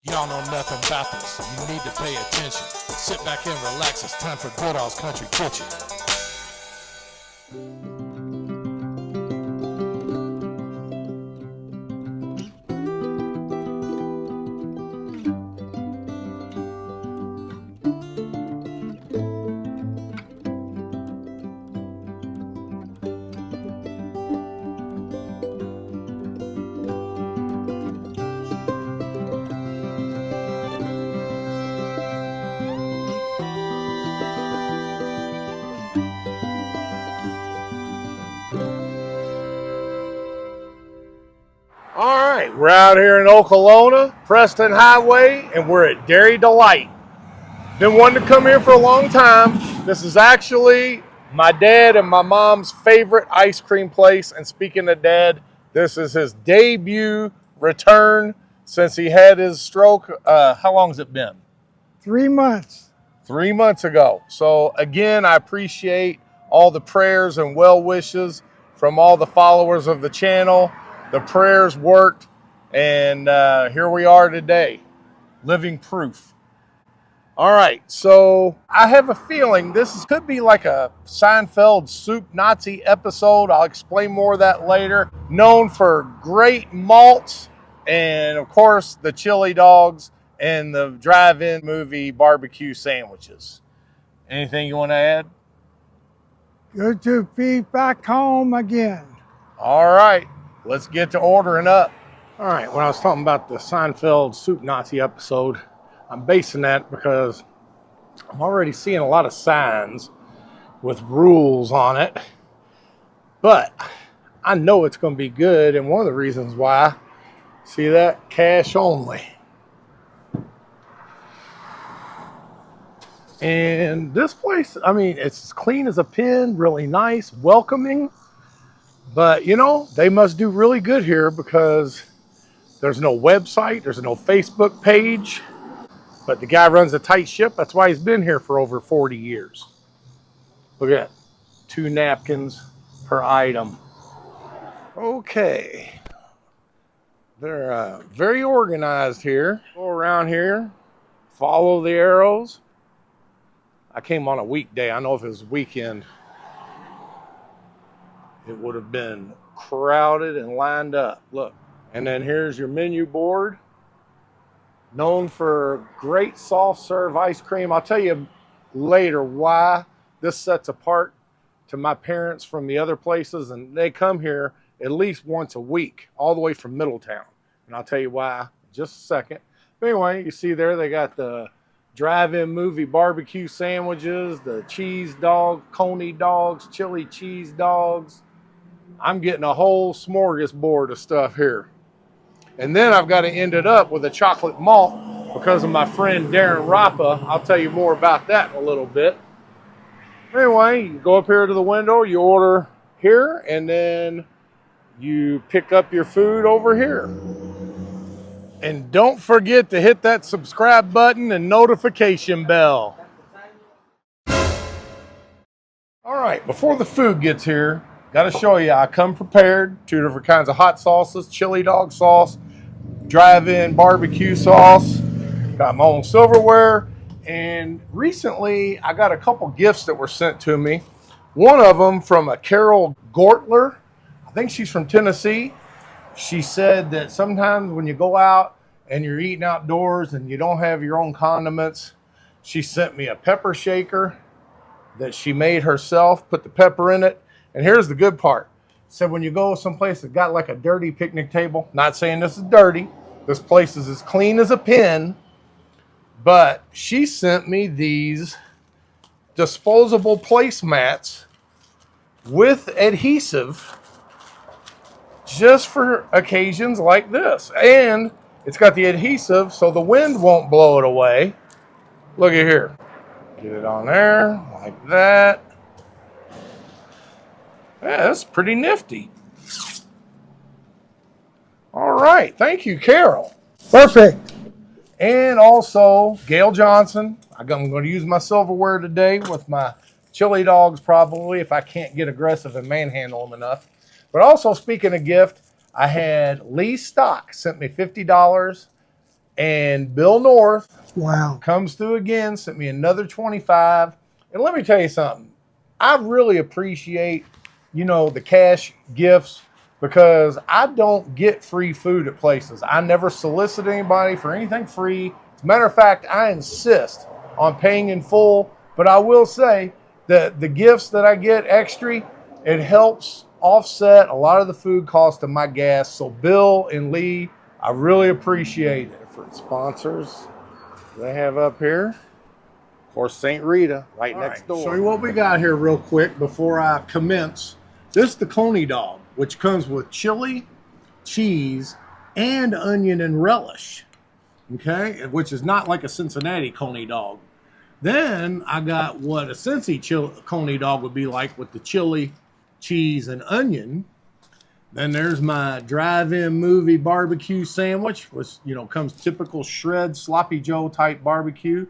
Y'all know nothing about this. You need to pay attention. Sit back and relax. It's time for Goodall's Country Kitchen. All right, we're out here in Okolona, Preston Highway, and we're at Dairy Delight. Been wanting to come here for a long time. This is actually my dad and my mom's favorite ice cream place. And speaking of dad, this is his debut return since he had his stroke. How long has it been? 3 months. 3 months ago. So again, I appreciate all the prayers and well wishes from all the followers of the channel. The prayers worked, and here we are today, living proof. All right, so I have a feeling this could be like a Seinfeld Soup Nazi episode. I'll explain more of that later. Known for great malts and, of course, the chili dogs and the drive-in movie barbecue sandwiches. Anything you want to add? Good to be back home again. All right, let's get to ordering up. All right, when I was talking about the Seinfeld Soup Nazi episode, I'm basing that because I'm already seeing a lot of signs with rules on it. But I know it's going to be good, and one of the reasons why, see that? Cash only. And this place, I mean, it's as clean as a pin, really nice, welcoming. But, you know, they must do really good here because there's no website, there's no Facebook page. But the guy runs a tight ship. That's why he's been here for over 40 years. Look at that. 2 napkins per item. Okay. They're very organized here. Go around here. Follow the arrows. I came on a weekday. I know if it was weekend, it would have been crowded and lined up. Look. And then here's your menu board. Known for great soft serve ice cream. I'll tell you later why this sets apart to my parents from the other places. And they come here at least once a week, all the way from Middletown. And I'll tell you why in just a second. But anyway, you see there they got the drive-in movie barbecue sandwiches, the cheese dog, coney dogs, chili cheese dogs. I'm getting a whole smorgasbord of stuff here. And then I've got to end it up with a chocolate malt because of my friend Darren Rappa. I'll tell you more about that in a little bit. Anyway, you go up here to the window, you order here, and then you pick up your food over here. And don't forget to hit that subscribe button and notification bell. All right, before the food gets here, got to show you I come prepared. 2 different kinds of hot sauces, chili dog sauce, drive-in barbecue sauce. Got my own silverware. And recently I got a couple gifts that were sent to me. One of them from a Carol Gortler. I think she's from Tennessee. She said that sometimes when you go out and you're eating outdoors and you don't have your own condiments, she sent me a pepper shaker that she made herself, put the pepper in it. And here's the good part. Said when you go someplace that got like a dirty picnic table, not saying this is dirty, this place is as clean as a pin, but she sent me these disposable placemats with adhesive just for occasions like this. And it's got the adhesive so the wind won't blow it away. Look at here. Get it on there like that. Yeah, that's pretty nifty. All right. Thank you, Carol. Perfect. And also, Gail Johnson. I'm going to use my silverware today with my chili dogs probably if I can't get aggressive and manhandle them enough. But also, speaking of gift, I had Lee Stock sent me $50 And Bill North Wow. comes through again, sent me another 25. And let me tell you something. I really appreciate, the cash gifts because I don't get free food at places. I never solicit anybody for anything free. As a matter of fact, I insist on paying in full. But I will say that the gifts that I get extra, it helps offset a lot of the food cost of my gas. So Bill and Lee, I really appreciate it. For sponsors they have up here. Of course, St. Rita, right next door. Show you what we got here real quick before I commence. This is the Coney dog, which comes with chili, cheese, and onion and relish. Okay, which is not like a Cincinnati Coney dog. Then I got what a Cincy Coney dog would be like with the chili, cheese, and onion. Then there's my drive-in movie barbecue sandwich, which, comes typical shred sloppy Joe type barbecue.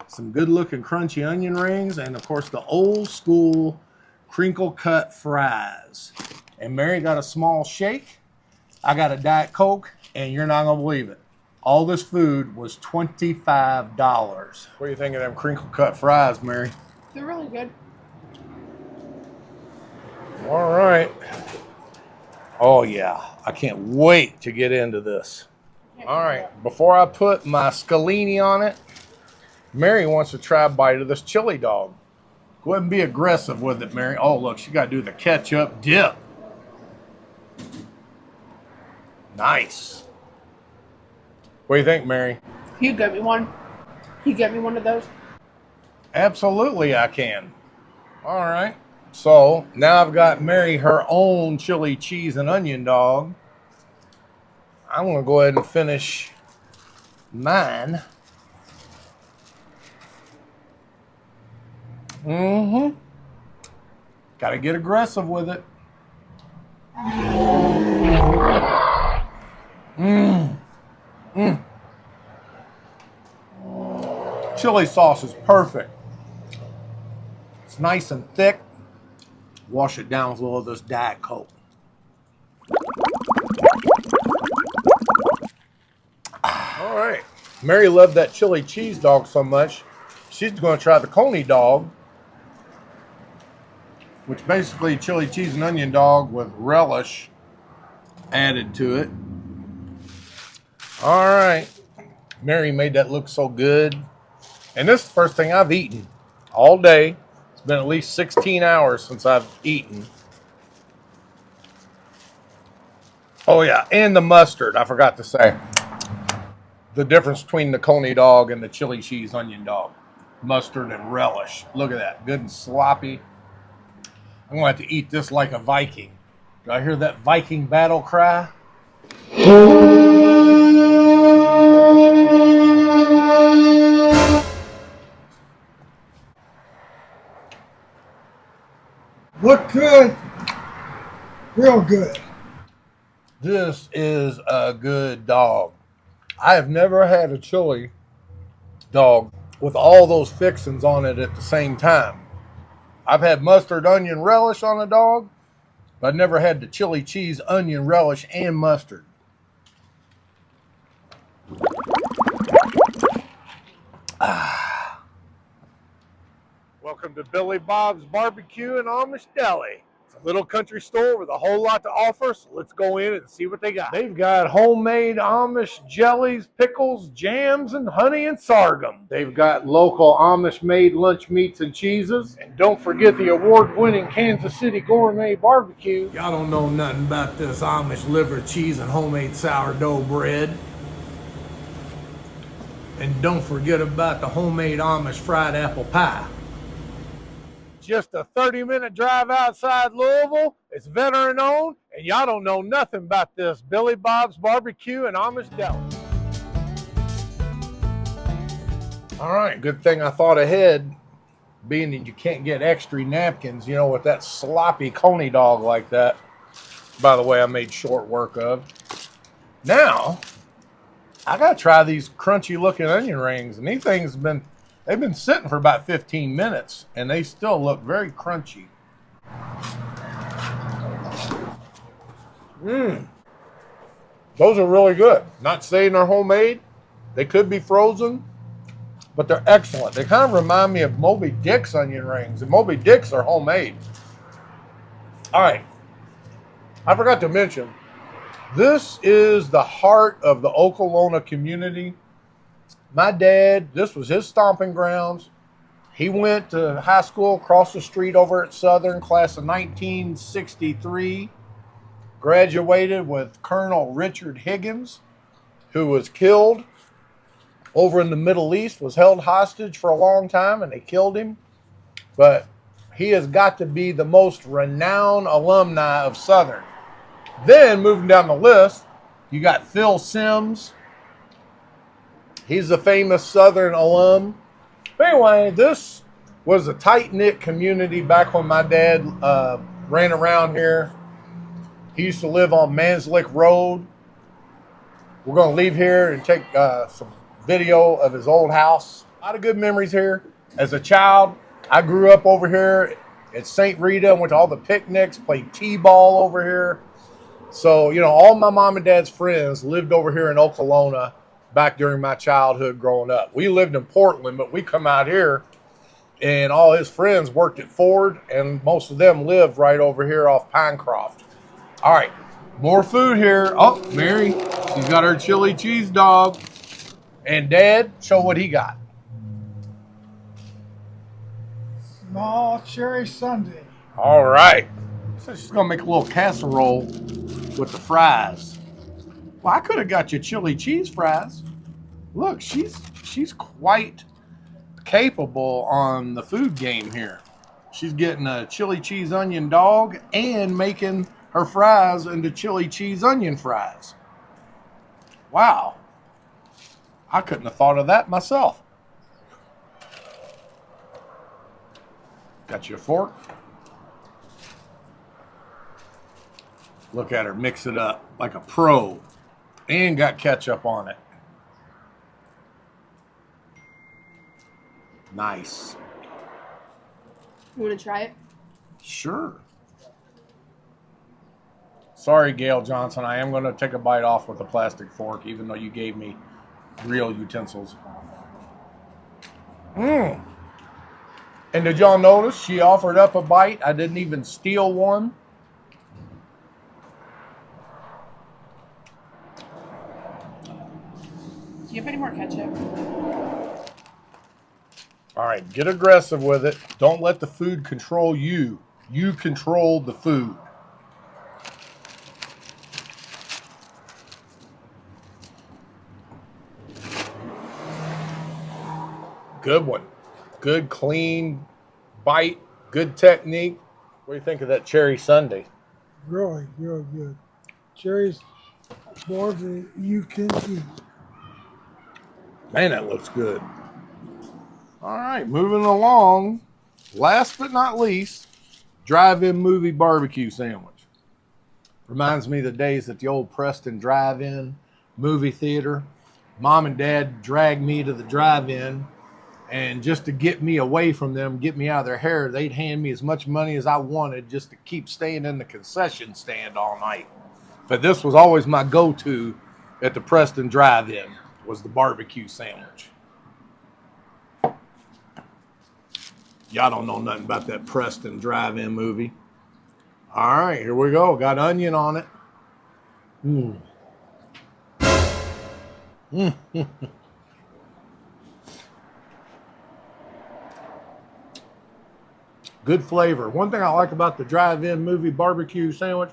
Some good-looking crunchy onion rings, and of course the old school crinkle cut fries. And Mary got a small shake. I got a Diet Coke, and you're not gonna believe it. All this food was $25. What do you think of them crinkle cut fries, Mary? They're really good. All right. Oh yeah, I can't wait to get into this. All right, before I put my scalini on it, Mary wants to try a bite of this chili dog. Go ahead and be aggressive with it, Mary. Oh, look, she got to do the ketchup dip. Nice. What do you think, Mary? You get me one. You get me one of those. Absolutely, I can. All right. So now I've got Mary her own chili, cheese, and onion dog. I'm going to go ahead and finish mine. Got to get aggressive with it. Chili sauce is perfect. It's nice and thick. Wash it down with a little of this Diet Coke. All right. Mary loved that chili cheese dog so much, she's going to try the Coney dog, which basically chili cheese and onion dog with relish added to it. All right. Mary made that look so good. And this is the first thing I've eaten all day. It's been at least 16 hours since I've eaten. Oh yeah, and the mustard, I forgot to say. The difference between the Coney dog and the chili cheese onion dog. Mustard and relish. Look at that, good and sloppy. I'm going to have to eat this like a Viking. Do I hear that Viking battle cry? Look good. Real good. This is a good dog. I have never had a chili dog with all those fixings on it at the same time. I've had mustard, onion, relish on a dog, but I've never had the chili, cheese, onion, relish, and mustard. Welcome to Billy Bob's Barbecue and Amish Deli. It's a little country store with a whole lot to offer, so let's go in and see what they got. They've got homemade Amish jellies, pickles, jams, and honey and sorghum. They've got local Amish-made lunch meats and cheeses. And don't forget the award-winning Kansas City Gourmet Barbecue. Y'all don't know nothing about this Amish liver, cheese, and homemade sourdough bread. And don't forget about the homemade Amish fried apple pie. Just a 30-minute drive outside Louisville. It's veteran owned, and y'all don't know nothing about this Billy Bob's Barbecue and Amish Deli. All right, good thing I thought ahead, being that you can't get extra napkins, with that sloppy Coney dog like that. By the way, I made short work of. Now, I gotta try these crunchy looking onion rings, and these things they've been sitting for about 15 minutes, and they still look very crunchy. Those are really good. Not saying they're homemade, They could be frozen, but they're excellent. They kind of remind me of Moby Dick's onion rings, and Moby Dick's are homemade. All right, I forgot to mention, this is the heart of the Okolona community. My dad, this was his stomping grounds. He went to high school across the street over at Southern, class of 1963. Graduated with Colonel Richard Higgins, who was killed over in the Middle East, was held hostage for a long time, and they killed him. But he has got to be the most renowned alumni of Southern. Then, moving down the list, you got Phil Sims. He's a famous Southern alum. But anyway, this was a tight-knit community back when my dad ran around here. He used to live on Manslick Road. We're going to leave here and take some video of his old house. A lot of good memories here. As a child, I grew up over here at St. Rita, went to all the picnics, played t-ball over here. So, you know, all my mom and dad's friends lived over here in Okolona back during my childhood growing up. We lived in Portland, but we come out here, and all his friends worked at Ford, and most of them lived right over here off Pinecroft. All right, more food here. Oh, Mary, she's got her chili cheese dog. And Dad, show what he got. Small cherry sundae. All right. So she's going to make a little casserole with the fries. Well, I could have got you chili cheese fries. Look, she's quite capable on the food game here. She's getting a chili cheese onion dog and making her fries into chili cheese onion fries. Wow. I couldn't have thought of that myself. Got you a fork? Look at her mix it up like a pro. And got ketchup on it. Nice. You want to try it? Sure. Sorry, Gail Johnson. I am going to take a bite off with a plastic fork, even though you gave me real utensils. And did y'all notice she offered up a bite? I didn't even steal one. Do you have any more ketchup? All right, get aggressive with it. Don't let the food control you. You control the food. Good one. Good, clean bite. Good technique. What do you think of that cherry sundae? Really, really good. Cherries more than you can eat. Man, that looks good. All right, moving along. Last but not least, drive-in movie barbecue sandwich. Reminds me of the days at the old Preston drive-in movie theater. Mom and Dad dragged me to the drive-in, and just to get me away from them, get me out of their hair, they'd hand me as much money as I wanted just to keep staying in the concession stand all night. But this was always my go-to at the Preston drive-in, was the barbecue sandwich. Y'all don't know nothing about that Preston drive-in movie. All right, here we go. Got onion on it. Good flavor. One thing I like about the drive-in movie barbecue sandwich,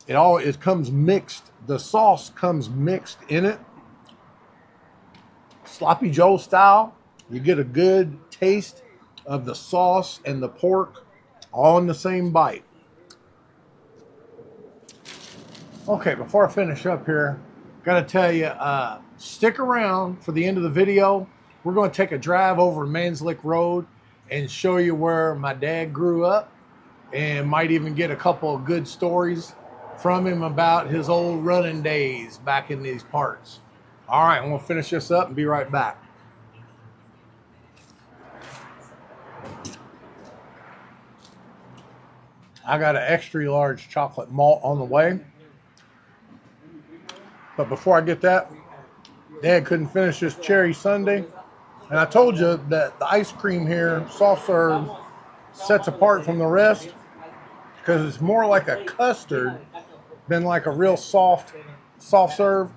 it comes mixed. The sauce comes mixed in it. Sloppy Joe style. You get a good taste of the sauce and the pork all in the same bite. Okay, before I finish up here, got to tell you, stick around for the end of the video. We're going to take a drive over Manslick Road and show you where my dad grew up, and might even get a couple of good stories from him about his old running days back in these parts. All right, I'm going to finish this up and be right back. I got an extra large chocolate malt on the way. But before I get that, Dad couldn't finish his cherry sundae. And I told you that the ice cream here, soft serve, sets apart from the rest because it's more like a custard than like a real soft serve.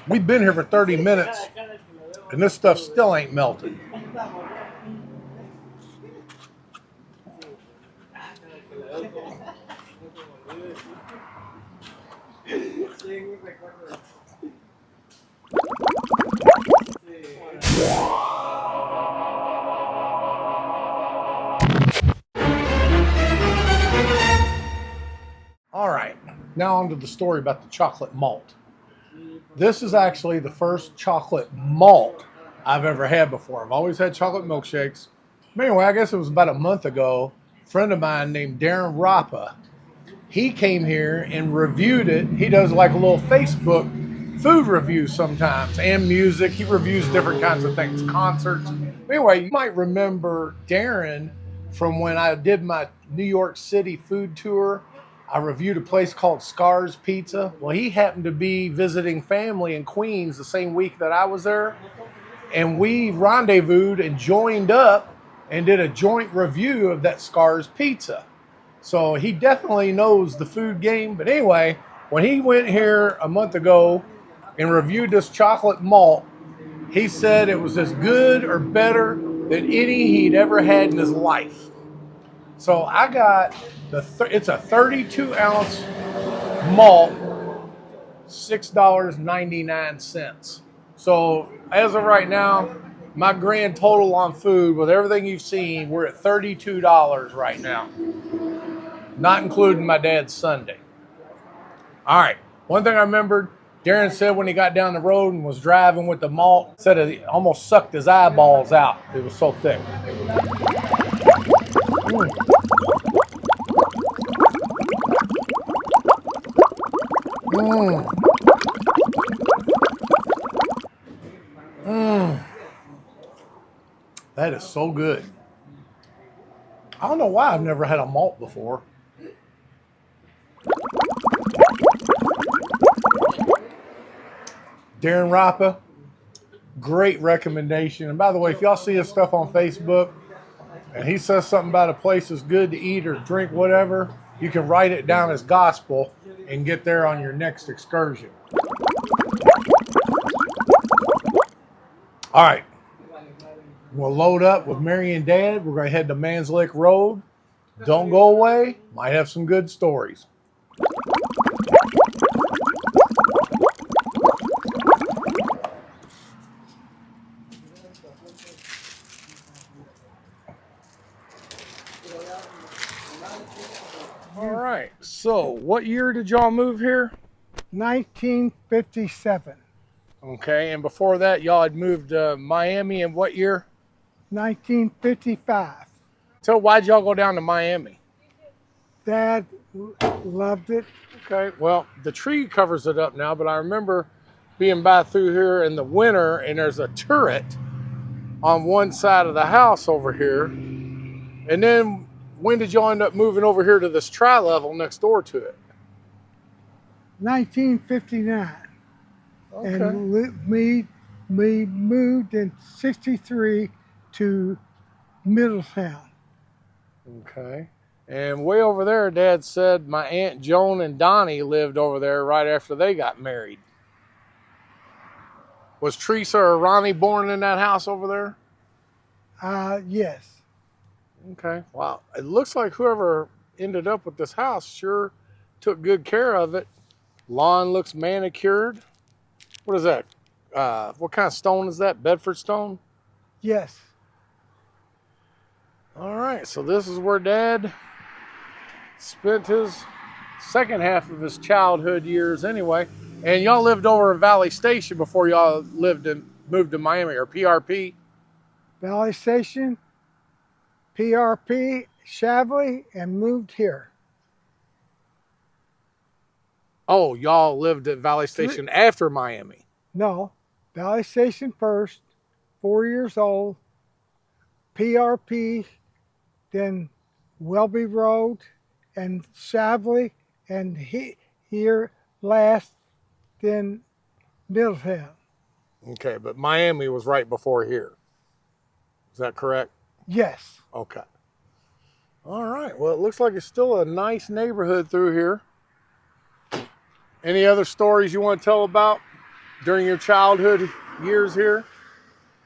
We've been here for 30 minutes and this stuff still ain't melted. All right, now on to the story about the chocolate malt. This is actually the first chocolate malt I've ever had before. I've always had chocolate milkshakes. But anyway, I guess it was about a month ago, a friend of mine named Darren Rappa, he came here and reviewed it. He does like a little Facebook food review sometimes and music. He reviews different kinds of things, concerts. Anyway, you might remember Darren from when I did my New York City food tour. I reviewed a place called Scar's Pizza. Well, he happened to be visiting family in Queens the same week that I was there. And we rendezvoused and joined up and did a joint review of that Scar's Pizza. So he definitely knows the food game. But anyway, when he went here a month ago and reviewed this chocolate malt, he said it was as good or better than any he'd ever had in his life. So I got it's a 32-ounce malt, $6.99. So as of right now, my grand total on food with everything you've seen, we're at $32 right now, not including my dad's sundae. All right, one thing I remembered, Darren said when he got down the road and was driving with the malt, said it almost sucked his eyeballs out. It was so thick. That is so good. I don't know why I've never had a malt before. Darren Rappa, great recommendation. And by the way, if y'all see his stuff on Facebook and he says something about a place is good to eat or drink, whatever, you can write it down as gospel and get there on your next excursion. All right. We'll load up with Mary and Dad. We're going to head to Mans Lake Road. Don't go away. Might have some good stories. All right. So, what year did y'all move here? 1957. Okay. And before that, y'all had moved to Miami in what year? 1955. So why'd y'all go down to Miami? Dad loved it. Okay, well, the tree covers it up now, but I remember being by through here in the winter and there's a turret on one side of the house over here. And then when did y'all end up moving over here to this tri-level next door to it? 1959. Okay. And we moved in 63 to Middletown. Okay. And way over there, Dad said my Aunt Joan and Donnie lived over there right after they got married. Was Teresa or Ronnie born in that house over there? Yes. Okay. Wow. It looks like whoever ended up with this house sure took good care of it. Lawn looks manicured. What is that? What kind of stone is that? Bedford stone? Yes. All right. So this is where Dad spent his second half of his childhood years anyway. And y'all lived over in Valley Station before y'all moved to Miami, or PRP? Valley Station, PRP, Shavley, and moved here. Oh, y'all lived at Valley Station after Miami? No, Valley Station first, 4 years old, PRP, then Welby Road, and Shavley, and here last then Middletown. Okay, but Miami was right before here. Is that correct? Yes. Okay. All right. Well, it looks like it's still a nice neighborhood through here. Any other stories you want to tell about during your childhood years here?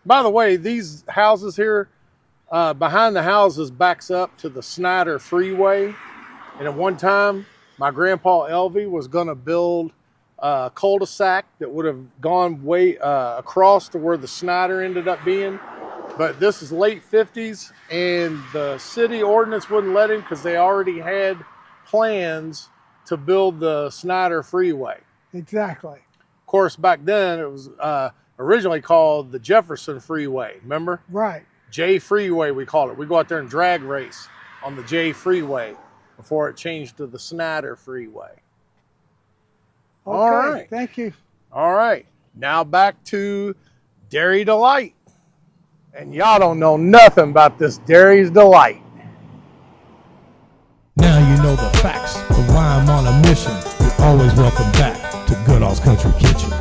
By the way, these houses here, behind the houses backs up to the Snyder Freeway. And at one time, my grandpa Elvie was going to build a cul-de-sac that would have gone way across to where the Snyder ended up being. But this is late 50s, and the city ordinance wouldn't let him because they already had plans to build the Snyder Freeway. Exactly. Of course, back then, it was originally called the Jefferson Freeway, remember? Right. J Freeway, we call it. We go out there and drag race on the J Freeway before it changed to the Snyder Freeway. Okay. All right. Thank you. All right. Now back to Dairy Delight. And y'all don't know nothing about this Dairy's Delight. Now you know the facts of why I'm on a mission. You're always welcome back to Goodall's Country Kitchen.